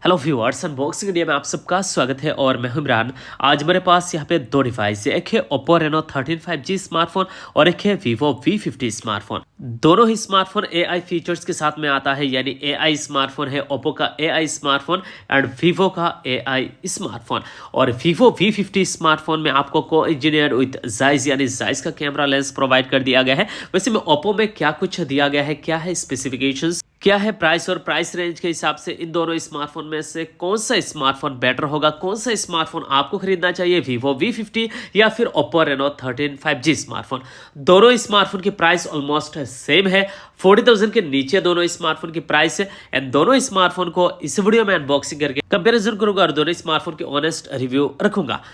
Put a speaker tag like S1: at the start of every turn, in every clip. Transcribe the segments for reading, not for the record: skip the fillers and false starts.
S1: Hello viewers, unboxing India में आप सबका स्वागत है और मैं हूं इमरान। आज मेरे पास यहाँ पे दो डिवाइस है, एक है Oppo Reno 13 5G स्मार्टफोन और एक है Vivo V50 स्मार्टफोन। दोनों ही स्मार्टफोन AI फीचर्स के साथ में आता है, यानी AI स्मार्टफोन है, Oppo का AI स्मार्टफोन एंड Vivo का AI स्मार्टफोन। और Vivo V50 स्मार्टफोन में आपको को इंजीनियर विद जाइज यानी जाइज का कैमरा लेंस प्रोवाइड कर दिया गया है। वैसे में Oppo में क्या कुछ दिया गया है, क्या है स्पेसिफिकेशंस, क्या है प्राइस और प्राइस रेंज के हिसाब से इन दोनों स्मार्टफोन में से कौन सा स्मार्टफोन बेटर होगा, कौन सा स्मार्टफोन आपको खरीदना चाहिए, Vivo V50 या फिर Oppo Reno 13 5G स्मार्टफोन। दोनों स्मार्टफोन की प्राइस ऑलमोस्ट सेम है, 40,000 के नीचे दोनों स्मार्टफोन की प्राइस है। एंड दोनों स्मार्टफोन को इस वीडियो में अनबॉक्सिंग करके कंपैरिजन करूंगा और दोनों स्मार्टफोन की ऑनेस्ट रिव्यू रखूंगा।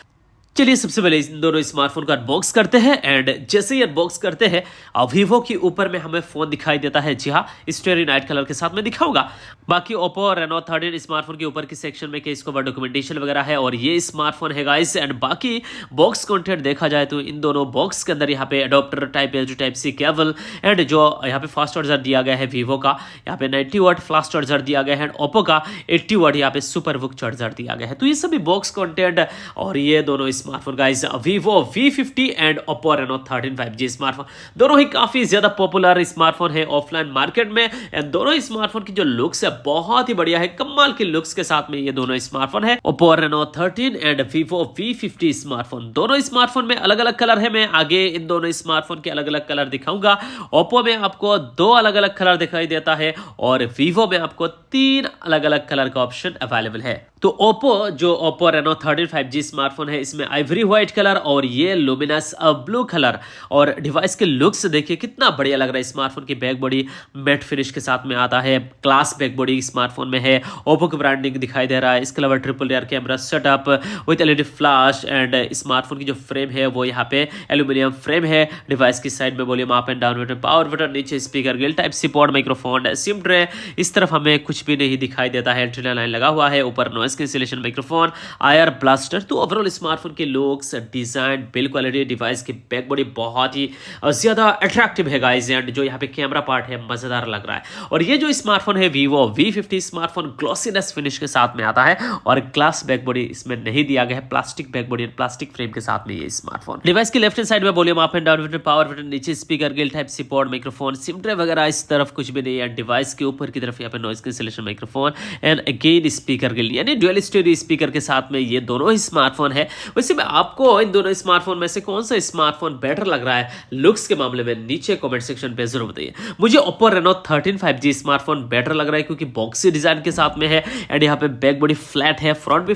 S1: चलिए सबसे पहले इन दोनों स्मार्टफोन का अनबॉक्स करते हैं। एंड जैसे ही अनबॉक्स करते हैं Vivo के ऊपर में हमें फोन दिखाई देता है, जी हाँ, स्टेरी नाइट कलर के साथ में दिखाऊंगा। बाकी Oppo Reno 13 स्मार्टफोन के ऊपर की सेक्शन में केस कवर डॉक्यूमेंटेशन वगैरह है और ये स्मार्टफोन है गाइस। एंड बाकी बॉक्स कंटेंट देखा जाए तो इन दोनों बॉक्स के अंदर यहाँ पे adapter type A type C cable and जो यहाँ पे फास्ट चार्जर दिया गया है Vivo का, यहाँ पे 90 वाट फास्ट चार्जर दिया गया है एंड Oppo का 80 वाट यहाँ पे सुपर बुक चार्जर दिया गया है। तो ये सभी बॉक्स कंटेंट और ये दोनों smartphone guys Vivo V50 and Oppo Reno 13 5G smartphone दोनों ही काफी ज्यादा पॉपुलर स्मार्टफोन है ऑफलाइन मार्केट में। एंड दोनों स्मार्टफोन की जो लुक्स है बहुत ही बढ़िया है, कमाल की लुक्स के साथ में ये दोनों स्मार्टफोन है Oppo Reno 13 and Vivo V50 smartphone. दोनों स्मार्टफोन में अलग अलग कलर है, मैं आगे इन दोनों स्मार्टफोन के अलग अलग कलर दिखाऊंगा। Oppo में आपको दो अलग अलग कलर दिखाई देता है और Vivo में आपको तीन अलग अलग कलर का ऑप्शन अवेलेबल है। तो Oppo Reno 13 5G स्मार्टफोन है, इसमें आइवरी व्हाइट कलर और ये लुमिनस ब्लू कलर। और डिवाइस के लुक्स देखिए कितना बढ़िया लग रहा है। स्मार्टफोन की बैक बॉडी मैट फिनिश के साथ में आता है, क्लास बैक बॉडी स्मार्टफोन में है, Oppo का ब्रांडिंग दिखाई दे रहा है। इसके अलावा triple rear camera setup with LED flash and smartphone की जो फ्रेम है वो यहाँ पे एल्यूमिनियम फ्रेम है। डिवाइस की साइड में volume up and down button, power button, नीचे speaker grille type C port, microphone, SIM tray. इस तरफ हमें कुछ भी नहीं दिखाई देता है, एंटीना लाइन लगा हुआ है, ऊपर नॉइस कैंसिलेशन माइक्रोफोन, आयर ब्लास्टर। तो ओवरऑल स्मार्टफोन के looks, design, build quality, device की बैक बॉडी बहुत ही ज्यादा अट्रैक्टिव है गाइस। एंड जो यहाँ पे कैमरा पार्ट है मजेदार लग रहा है। और ये जो स्मार्टफोन है Vivo V50 smartphone glossiness finish के साथ में आता है और ग्लास बैक बॉडी इसमें नहीं दिया गया है, plastic back body and plastic frame के साथ में ये स्मार्टफोन। डिवाइस की लेफ्ट हैंड साइड में volume up and down button, power button, नीचे speaker grille type C port, microphone, SIM tray वगैरह इस तरफ कुछ भी नहीं है। डिवाइस के ऊपर की तरफ यहाँ पे noise cancellation microphone and again speaker grill यानी डुअल स्टीरियो स्पीकर के साथ में ये दोनों ही स्मार्टफोन है। वैसे में आपको इन दोनों स्मार्टफोन में से कौन सा स्मार्टफोन बेटर लग रहा है लुक्स के मामले में, नीचे कमेंट सेक्शन पे जरूर बताइए। मुझे Oppo Reno 13 5G smartphone better लग रहा है क्योंकि बॉक्सी डिजाइन के साथ में है एंड यहाँ पे बैक बॉडी फ्लैट है, फ्रंट भी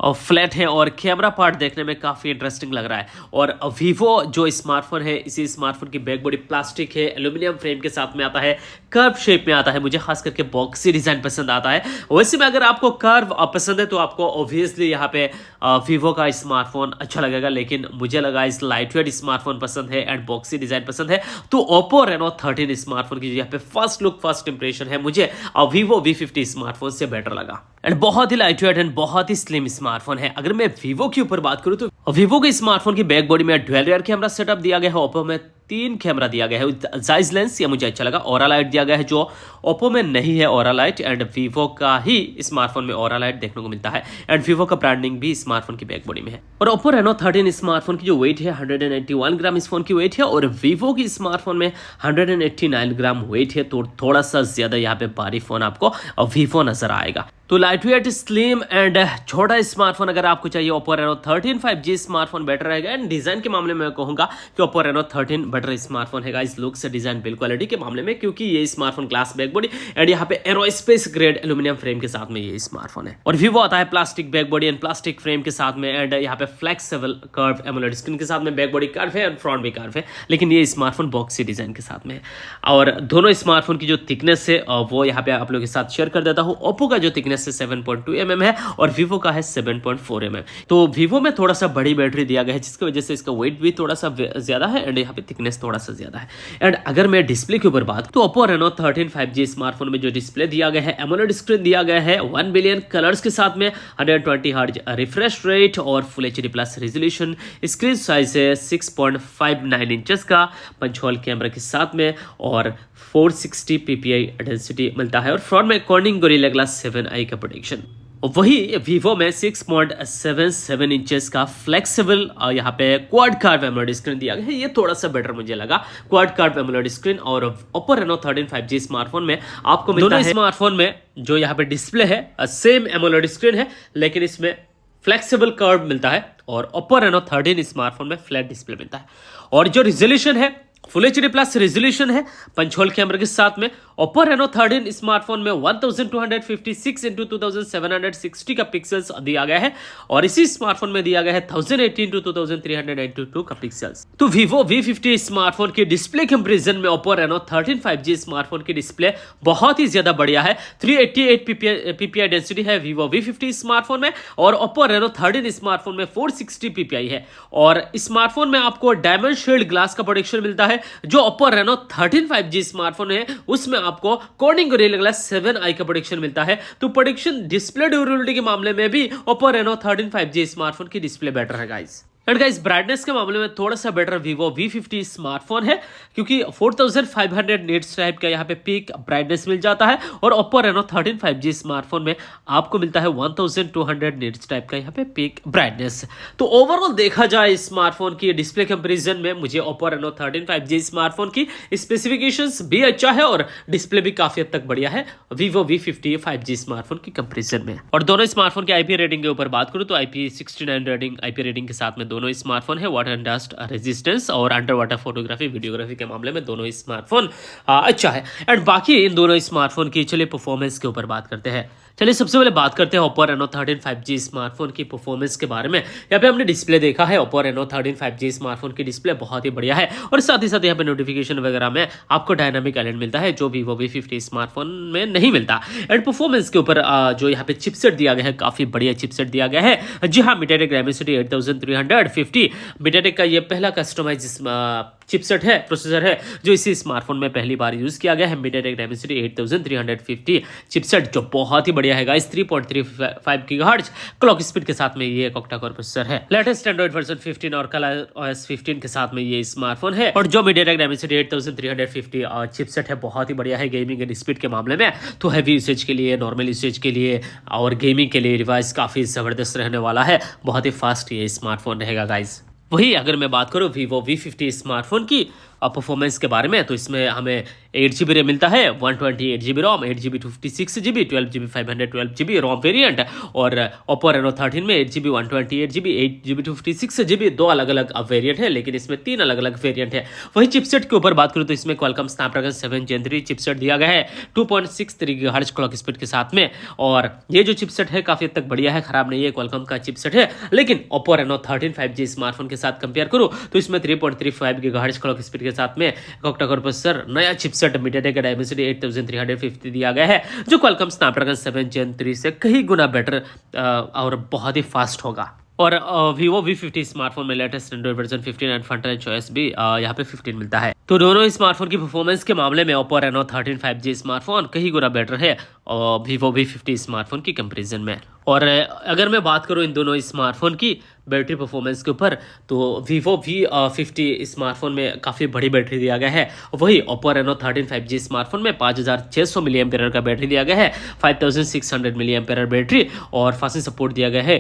S1: फ्लैट है और कैमरा पार्ट देखने में काफी इंटरेस्टिंग लग रहा है। और Vivo जो स्मार्टफोन है, इसी स्मार्टफोन की बैक बॉडी प्लास्टिक है, एल्यूमिनियम फ्रेम के साथ में आता है, कर्व शेप में आता है। मुझे खास करके बॉक्सी डिजाइन पसंद आता है। वैसे में अगर आपको कर्व पसंद है तो आपको ऑब्वियसली यहाँ पे Vivo का स्मार्टफोन अच्छा लगेगा, लेकिन मुझे लगा इस लाइट वेट स्मार्टफोन पसंद है एंड बॉक्सी डिजाइन पसंद है तो Oppo Reno 13 स्मार्टफोन की यहाँ पे फर्स्ट लुक फर्स्ट इंप्रेशन है मुझे Vivo V50 स्मार्टफोन से बेटर लगा। एंड बहुत ही लाइट वेट एंड बहुत ही स्लिम स्मार्टफोन है। अगर मैं Vivo के ऊपर बात करूं तो Vivo के स्मार्टफोन की बैक बॉडी में डुअल रियर कैमरा सेटअप दिया गया है, Oppo में तीन कैमरा दिया गया है, जाइज लेंस, ये मुझे अच्छा लगा। ऑरा लाइट दिया गया है जो Oppo में नहीं है ऑरा लाइट, एंड Vivo का ही स्मार्टफोन में ऑरा लाइट देखने को मिलता है एंड Vivo का ब्रांडिंग भी स्मार्टफोन की बैक बॉडी में है। और Oppo Reno 13 स्मार्टफोन की जो वेट है 181 ग्राम इस फोन की वेट है और Vivo की स्मार्टफोन में 189 ग्राम वेट है, तो थोड़ा सा ज्यादा यहाँ पे भारी फोन आपको Vivo नजर आएगा। तो लाइट वेट, स्लिम एंड छोटा स्मार्टफोन अगर आपको चाहिए Oppo Reno 13 5G smartphone better रहेगा। एंड डिजाइन के मामले में मैं कहूंगा कि Oppo Reno 13 बेटर स्मार्टफोन है इस लुक से, डिजाइन, बिल्ड क्वालिटी के मामले में, क्योंकि ये smartphone glass back body and यहाँ पे एरोस्पेस ग्रेड एल्यूमिनियम फ्रेम के साथ में ये स्मार्टफोन है। और Vivo आता है plastic back body and plastic frame के साथ में एंड यहाँ पे फ्लेक्सिबल कर्व एमोलेड स्क्रीन के साथ में, बैक बॉडी कर्व है एंड फ्रंट भी कर्व है, लेकिन ये स्मार्टफोन बॉक्सी डिजाइन के साथ में है। और दोनों स्मार्टफोन की जो थिकनेस है वो यहाँ पे आप लोगों के साथ शेयर कर देता हूँ। Oppo का जो थिकनेस है 7.2 mm है और Vivo का है 7.4 mm। तो Vivo में थोड़ा सा बड़ी बैटरी दिया गया है जिसकी वजह से इसका वेट भी थोड़ा सा ज्यादा है एंड यहाँ पे थिकनेस थोड़ा सा ज्यादा है। एंड अगर मैं डिस्प्ले के ऊपर बात तो Oppo Reno 13 5G स्मार्टफोन में जो डिस्प्ले दिया गया है एमोलेड स्क्रीन दिया गया है 1 बिलियन कलर्स के साथ में, 120 हर्ट्ज रिफ्रेश रेट और full HD plus resolution. Screen size है 6.59 इंचेस का, पंच होल कैमरा के साथ में और 460 ppi डेंसिटी मिलता है और फ्रंट में कॉर्निंग गोरिल्ला ग्लास 7i का प्रोटेक्शन। वही Vivo में 6.77 इंचेस का फ्लेक्सिबल यहाँ पे क्वाड कर्व एमोलेड स्क्रीन दिया गया है। ये थोड़ा सा बेटर मुझे लगा, क्वाड कर्व एमोलेड स्क्रीन। और Oppo Reno 13 5G स्मार्टफोन में आपको मिलता है, स्मार्टफोन में जो यहाँ पे डिस्प्ले है सेम एमोलेड स्क्रीन है, लेकिन इसमें फ्लेक्सिबल कर्व मिलता है। और Oppo Reno 13 स्मार्टफोन में फ्लैट डिस्प्ले मिलता है। और जो रिजोल्यूशन है फुल एचडी प्लस रेजोल्यूशन है पंच होल कैमरे के साथ में। Oppo Reno 13 स्मार्टफोन में 1256 into 2760 का पिक्सल्स दिया गया है, और इसी स्मार्टफोन में दिया गया है 1080 into 2392 का पिक्सल्स। तो Vivo V50 स्मार्टफोन की डिस्प्ले कंपैरिजन में Oppo Reno 13 5G स्मार्टफोन की डिस्प्ले बहुत ही ज्यादा बढ़िया है। 388 ppi डेंसिटी है Vivo V50 स्मार्टफोन में, और Oppo Reno 13 स्मार्टफोन में 460 ppi है। और स्मार्टफोन में आपको डायमंड शेल्ड ग्लास का प्रोटेक्शन मिलता है। जो Oppo Reno 13 5G स्मार्टफोन है उसमें आपको कॉर्निंग गोरिल्ला ग्लास 7i का प्रोटेक्शन मिलता है। तो प्रोटेक्शन डिस्प्ले ड्यूरेबिलिटी के मामले में भी Oppo Reno 13 5G स्मार्टफोन की डिस्प्ले बेटर है गाइस। एंड गाइस ब्राइटनेस के मामले में थोड़ा सा बेटर Vivo V50 स्मार्टफोन है, क्योंकि 4500 निट्स टाइप का यहाँ पे पीक ब्राइटनेस मिल जाता है, और Oppo Reno 13 5G स्मार्टफोन में आपको मिलता है 1200 निट्स टाइप का यहाँ पे पीक ब्राइटनेस। तो ओवरऑल देखा जाए स्मार्टफोन की डिस्प्ले कंपैरिजन में मुझे Oppo Reno 13 5G स्मार्टफोन की स्पेसिफिकेशंस भी अच्छा है और डिस्प्ले भी काफी हद तक बढ़िया है Vivo V50 5G स्मार्टफोन की कंपैरिजन में। और दोनों स्मार्टफोन की आईपी रेटिंग के ऊपर बात करूं तो IP69 रेटिंग आईपी रेटिंग के साथ में दोनों स्मार्टफोन है। वाटर एंड डस्ट रेजिस्टेंस और अंडर वाटर फोटोग्राफी वीडियोग्राफी के मामले में दोनों स्मार्टफोन अच्छा है। एंड बाकी इन दोनों स्मार्टफोन की चलिए परफॉर्मेंस के ऊपर बात करते हैं। चलिए सबसे पहले बात करते हैं Oppo Reno 13 5G स्मार्टफोन की परफॉर्मेंस के बारे में। यहाँ पे हमने डिस्प्ले देखा है, Oppo Reno 13 5G स्मार्टफोन की डिस्प्ले बहुत ही बढ़िया है, और साथ ही साथ यहाँ पे नोटिफिकेशन वगैरह में आपको डायनामिक आइलैंड मिलता है जो Vivo V50 स्मार्टफोन में नहीं मिलता। एंड परफॉर्मेंस के ऊपर जो यहाँ पे चिपसेट दिया गया है काफी बढ़िया चिपसेट दिया गया है। जी हाँ, MediaTek Dimensity 8350 MediaTek का ये पहला कस्टमाइज चिपसेट है, प्रोसेसर है जो इसी स्मार्टफोन में पहली बार यूज किया गया है। MediaTek Dimensity 8350 चिपसेट जो बहुत ही बढ़िया है गाइस, 3.35 गीगाहर्ट्ज क्लॉक स्पीड के साथ में ये ऑक्टा कोर प्रोसेसर है। लेटेस्ट एंड्रॉइड वर्जन 15 और ColorOS 15 के साथ में ये स्मार्टफोन है। और जो MediaTek Dimensity 8350 चिपसेट है बहुत ही बढ़िया है गेमिंग एंड स्पीड के मामले में। तो हैवी यूसेज के लिए, नॉर्मल यूसेज के लिए और गेमिंग के लिए डिवाइस काफी जबरदस्त रहने वाला है, बहुत ही फास्ट ये स्मार्टफोन रहेगा गाइस। वही अगर मैं बात करूं Vivo V50 स्मार्टफोन की परफॉर्मेंस के बारे में, तो इसमें हमें 8GB रैम मिलता है, 128GB रोम, 8GB 256GB, 12GB 512GB रोम वेरिएंट। और Oppo Reno 13 में 8GB 128GB, 8GB 256GB दो अलग अलग वेरिएंट है, लेकिन इसमें 3 अलग अलग वेरिएंट है। वही चिपसेट के ऊपर बात करूं तो इसमें Qualcomm Snapdragon 7 Gen 3 चिपसेट दिया गया है 2.63 GHz क्लॉक स्पीड के साथ में। और ये जो चिपसेट है काफी हद तक बढ़िया है, खराब नहीं है, Qualcomm का चिपसेट है। लेकिन Oppo Reno 13 5G स्मार्टफोन के साथ कंपेयर करूं तो इसमें 3.35 GHz क्लॉक स्पीड के साथ में ऑक्टा कोर प्रोसेसर नया चिपसेट MediaTek Dimensity 8350 दिया गया है, जो Qualcomm Snapdragon 7 Gen 3 से कई गुना बेटर और बहुत ही फास्ट होगा। और Vivo V50 स्मार्टफोन में latest Android version 15 and Funtouch OS भी यहाँ पे 15 मिलता है। तो दोनों स्मार्टफोन की परफॉर्मेंस के मामले में Oppo Reno 13 5G स्मार्टफोन कई गुना बेटर है Vivo V50 स्मार्टफोन की कंपैरिजन में। और अगर मैं बात करूं इन दोनों स्मार्टफोन की बैटरी परफॉर्मेंस के ऊपर, तो Vivo V50 स्मार्टफोन में काफ़ी बड़ी बैटरी दिया गया है। वही Oppo Reno 13 5G स्मार्टफोन में 5600 मिली एम्पेयर का बैटरी दिया गया है, 5600 मिली एम्पेयर बैटरी, और फास्टिंग सपोर्ट दिया गया है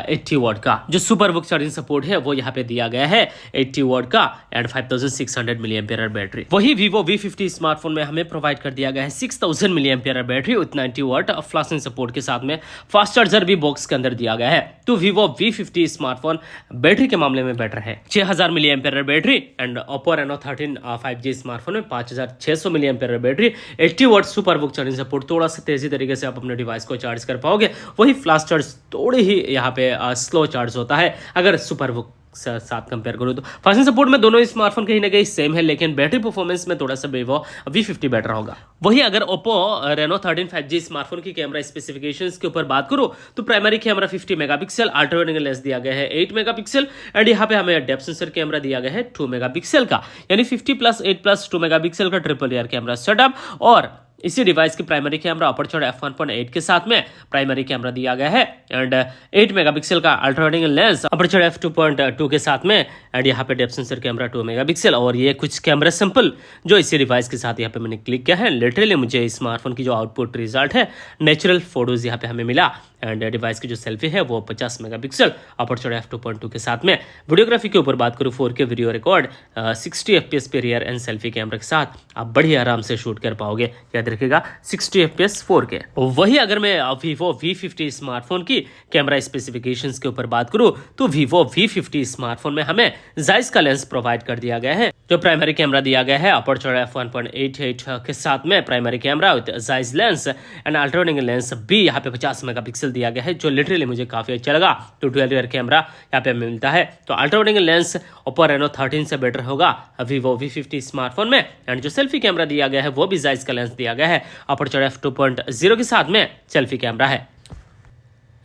S1: 80 वाट का। जो सुपर बुक चार्जिंग सपोर्ट है वो यहाँ पे दिया गया है 80 वाट का एंड 5600 मिली एम्पेयर बैटरी। वही Vivo V50 स्मार्टफोन में हमें प्रोवाइड कर दिया गया है 6000 मिली ampere battery with 90 watt flashing support के साथ में, फास्ट चार्जर भी बॉक्स के अंदर दिया गया है। तो Vivo V50 स्मार्टफोन बैटरी के मामले में बेटर है, 6000 मिली ampere battery. And Oppo Reno 13 5G smartphone में 5600 मिली एम्पेयर बैटरी, 80 वाट सुपर बुक चार्जिंग सपोर्ट, थोड़ा सा तेजी तरीके से आप अपने डिवाइस को चार्ज कर पाओगे। वही फ्लास्ट चार्ज थोड़ी ही यहाँ पे स्लो चार्ज होता है अगर सुपर बुक साथ कंपेयर करूँ तो। फास्टिंग सपोर्ट में दोनों स्मार्टफोन कहीं ना कहीं सेम है, लेकिन बैटरी परफॉर्मेंस में थोड़ा सा Vivo V50 बेटर होगा। वही अगर Oppo Reno 13 5G स्मार्टफोन की कैमरा स्पेसिफिकेशंस के ऊपर बात करूँ तो primary camera 50 megapixel, ultra wide angle lens दिया गया है 8 मेगापिक्सल, एंड यहाँ पे हमें डेप्थ सेंसर कैमरा दिया गया है 2 मेगापिक्सल का, यानी 50+8+2 मेगापिक्सल का ट्रिपल एयर कैमरा सेटअप। और इसी डिवाइस की प्राइमरी कैमरा अपर्चर f1.8 के साथ में प्राइमरी कैमरा दिया गया है एंड 8 मेगापिक्सल का ultra wide angle lens aperture f2.2 के साथ में एंड यहाँ पे डेप्थ सेंसर कैमरा 2 मेगापिक्सल और ये कुछ कैमरा सैंपल जो इसी डिवाइस के साथ यहाँ पे मैंने क्लिक किया है। लिटरली मुझे स्मार्टफोन की जो आउटपुट रिजल्ट है नेचुरल फोटोज यहाँ पे हमें मिला एंड डिवाइस की जो सेल्फी है वो 50 मेगापिक्सल अपर्चर f2.2 के साथ में। वीडियोग्राफी के ऊपर बात करूँ 4K वीडियो रिकॉर्ड 60 FPS पे रियर एंड सेल्फी कैमरा के साथ आप बड़ी आराम से शूट कर पाओगे। याद रखिएगा 60 FPS 4K। वही अगर मैं Vivo V50 स्मार्टफोन की कैमरा स्पेसिफिकेशंस के ऊपर बात करूँ तो Vivo V50 स्मार्टफोन में हमें जाइस का लेंस प्रोवाइड कर दिया गया है। जो प्राइमरी कैमरा दिया गया है अपर्चर f1.88 के साथ में primary camera with Zeiss lens and ultra wide angle lens भी यहाँ पे 50 मेगापिक्सल दिया गया है जो लिटरली मुझे काफी अच्छा लगा। 12 ईयर कैमरा यहाँ पे मिलता है तो ultra wide angle lens Oppo Reno 13 से बेटर होगा Vivo V50 स्मार्टफोन में एंड जो सेल्फी कैमरा दिया गया है वो भी जाइस का लेंस दिया गया है अपर्चर f2.0 के साथ में सेल्फी कैमरा है।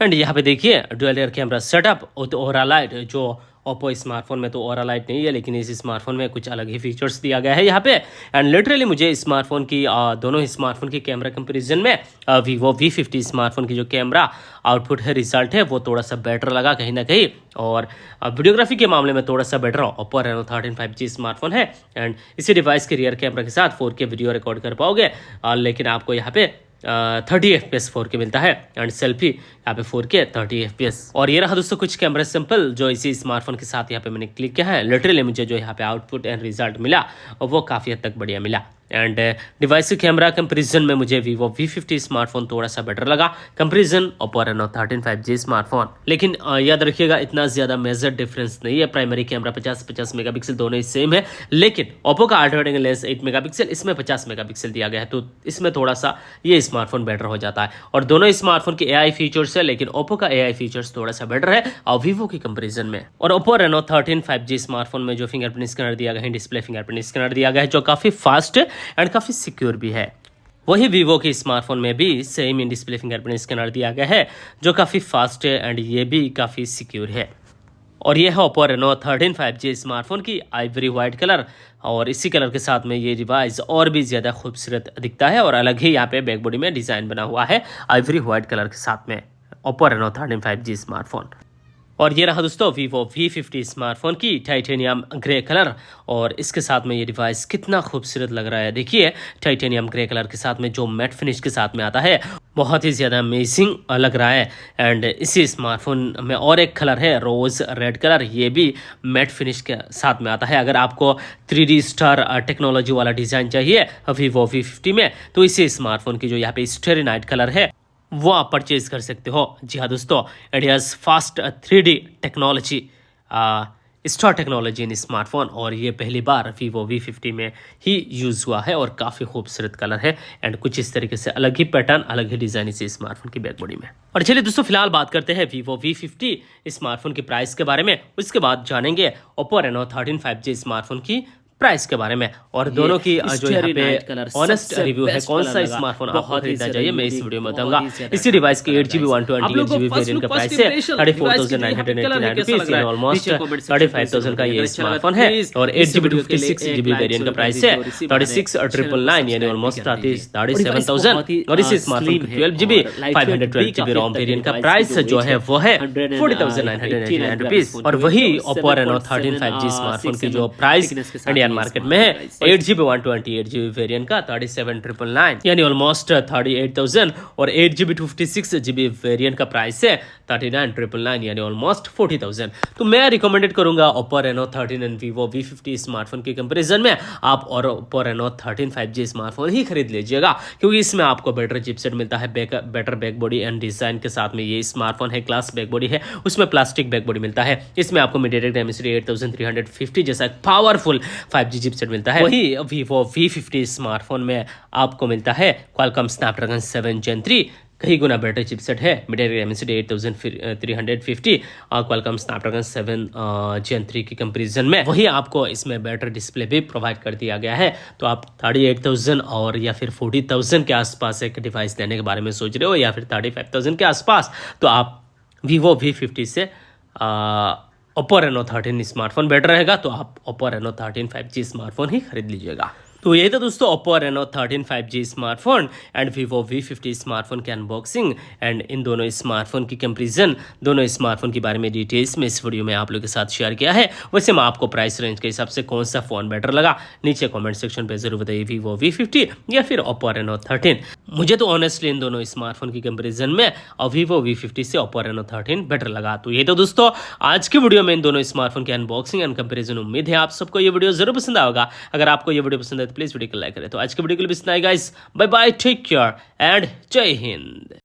S1: एंड यहाँ पे देखिए डुअल एयर कैमरा सेटअप ओरा लाइट जो ओप्पो स्मार्टफोन में तो ओरा लाइट नहीं है लेकिन इस स्मार्टफोन में कुछ अलग ही फीचर्स दिया गया है यहाँ पे एंड लिटरली मुझे स्मार्टफोन की दोनों ही स्मार्टफोन की कैमरा कंपैरिजन में Vivo V50 स्मार्टफोन की जो कैमरा आउटपुट है रिजल्ट है वो थोड़ा सा बेटर लगा कहीं ना कहीं और वीडियोग्राफी के मामले में थोड़ा सा better Oppo Reno 13 5G smartphone है एंड इसी डिवाइस के रियर कैमरा के साथ 4K वीडियो रिकॉर्ड कर पाओगे लेकिन आपको यहाँ पे 30 FPS 4K मिलता है एंड सेल्फी यहाँ पे 4K 30 FPS। और ये रहा दोस्तों कुछ कैमरा सैंपल जो इसी स्मार्टफोन के साथ यहाँ पे मैंने क्लिक किया है। लिटरली मुझे जो यहाँ पे आउटपुट एंड रिजल्ट मिला वो काफ़ी हद तक बढ़िया मिला एंड डिवाइस की कैमरा कंपैरिजन में मुझे Vivo V50 स्मार्टफोन थोड़ा सा बेटर लगा comparison Oppo Reno 13 5G smartphone. लेकिन याद रखिएगा इतना ज़्यादा मेजर डिफरेंस नहीं है। प्राइमरी कैमरा 50 मेगापिक्सल दोनों ही सेम है लेकिन ओप्पो का ultra wide angle lens 8 megapixel इसमें 50 मेगापिक्सल दिया गया है तो इसमें थोड़ा सा ये स्मार्टफोन बेटर हो जाता है। और दोनों स्मार्टफोन के AI फीचर्स है लेकिन ओप्पो का AI फीचर्स थोड़ा सा बेटर है और Vivo की कंपेरिजन में। और ओप्पो रेनो 13 5G स्मार्टफोन में जो फिंगरप्रिंट स्कैनर दिया गया है डिस्प्ले फिंगरप्रिंट स्कैनर दिया गया है जो काफ़ी फास्ट है एंड काफ़ी सिक्योर भी है। वही Vivo के स्मार्टफोन में भी same in display fingerprint scanner दिया गया है जो काफ़ी फास्ट है एंड ये भी काफ़ी सिक्योर है। और ये है ओप्पो रेनो 13 5G स्मार्टफोन की आइवरी वाइट कलर और इसी कलर के साथ में ये डिवाइस और भी ज़्यादा खूबसूरत दिखता है और अलग ही यहाँ पे बैक बॉडी में डिज़ाइन बना हुआ है आइवरी वाइट कलर के साथ में ओप्पो रेनो 13 5G स्मार्टफोन। और ये रहा दोस्तों Vivo V50 स्मार्टफोन की टाइटेनियम ग्रे कलर और इसके साथ में ये डिवाइस कितना खूबसूरत लग रहा है। देखिए टाइटेनियम ग्रे कलर के साथ में जो मैट फिनिश के साथ में आता है बहुत ही ज़्यादा अमेजिंग लग रहा है एंड इसी स्मार्टफोन में और एक कलर है रोज़ रेड कलर ये भी मैट फिनिश के साथ में आता है। अगर आपको 3D स्टार टेक्नोलॉजी वाला डिज़ाइन चाहिए Vivo V50 में तो इसी स्मार्टफोन की जो यहाँ पे स्टेरी नाइट कलर है वो आप परचेज कर सकते हो। जी हाँ दोस्तों India's fast 3D technology star technology in smartphone और ये पहली बार Vivo V50 में ही यूज़ हुआ है और काफ़ी खूबसूरत कलर है एंड कुछ इस तरीके से अलग ही पैटर्न अलग ही डिज़ाइन इस स्मार्टफोन की बैक बॉडी में। और चलिए दोस्तों फिलहाल बात करते हैं Vivo V50 स्मार्टफोन की प्राइस के बारे में। उसके बाद जानेंगे ओप्पो रेनो 13 5G स्मार्टफोन की प्राइस के बारे में और दोनों की जो यहाँ पे ऑनेस्ट रिव्यू है कौन सा स्मार्टफोन आपको खरीदना चाहिए मैं इस वीडियो में बताऊंगा। इसी डिवाइस की 8GB 128GB वेरिएंट का प्राइस है 34,989 रुपीज यानी ऑलमोस्ट 35,000 का ये स्मार्टफोन है और 8GB 256GB वेरिएंट का प्राइस है 36,999 यानी ऑलमोस्ट 37,000 और इसी स्मार्टफोन की 12GB 512GB रोम वेरिएंट का प्राइस जो है वो है 40,999 रुपीज। और वही ओप्पो रेनो 13 5G स्मार्टफोन की जो प्राइस मार्केट में है 8GB 128GB वेरिएंट का 37,999 यानी ऑलमोस्ट 38,000 और 8GB 256GB वेरिएंट का प्राइस है 39,999 यानी ऑलमोस्ट 40,000। तो मैं रिकमेंडेड करूंगा Oppo Reno 13 and Vivo V50 smartphone के कंपैरिजन में आप और ओप्पो रेनो 13 5G स्मार्टफोन ही खरीद लीजिएगा क्योंकि इसमें आपको बेटर चिपसेट मिलता है better back body and design के साथ में ये स्मार्टफोन है क्लास बैक बॉडी है उसमें प्लास्टिक बैक बॉडी मिलता है। इसमें आपको MediaTek Dimensity 8350 जैसा पावरफुल 5G चिपसेट मिलता है। वही Vivo V50 स्मार्टफोन में आपको मिलता है Qualcomm Snapdragon 7 Gen 3 कई गुना बेटर चिपसेट है MediaTek Dimensity 8350 और Qualcomm Snapdragon 7 Gen 3 की कंपैरिजन में। वही आपको इसमें बेटर डिस्प्ले भी प्रोवाइड कर दिया गया है। तो आप 38,000 और या फिर 40,000 के आसपास एक डिवाइस लेने के बारे में सोच रहे हो या फिर 35,000 के आसपास तो आप Vivo V50 से ओप्पो रेनो 13 स्मार्टफोन बेटर रहेगा तो आप ओप्पो रेनो 13 5G स्मार्टफोन ही खरीद लीजिएगा। तो ये तो दोस्तों Oppo Reno 13 5G smartphone and Vivo V50 smartphone की अनबॉक्सिंग एंड इन दोनों स्मार्टफोन की कंपैरिजन, दोनों स्मार्टफोन के बारे में डिटेल्स में इस वीडियो में आप लोगों के साथ शेयर किया है। वैसे मैं आपको प्राइस रेंज के हिसाब से कौन सा फोन बेटर लगा नीचे कमेंट सेक्शन पे जरूर बताइए, Vivo V50 या फिर Oppo Reno 13। मुझे तो ऑनेस्टली इन दोनों स्मार्टफोन की कंपैरिजन में Vivo V50 से Oppo Reno 13 बेटर लगा। तो ये तो दोस्तों आज की वीडियो में इन दोनों स्मार्टफोन की अनबॉक्सिंग एंड कंपैरिजन। उम्मीद है आप सबको ये वीडियो जरूर पसंद आएगा। अगर आपको ये वीडियो पसंद है तो प्लीज वीडियो को लाइक करें। तो आज की वीडियो के लिए बस इतना ही guys, bye bye, take care and Jai Hind.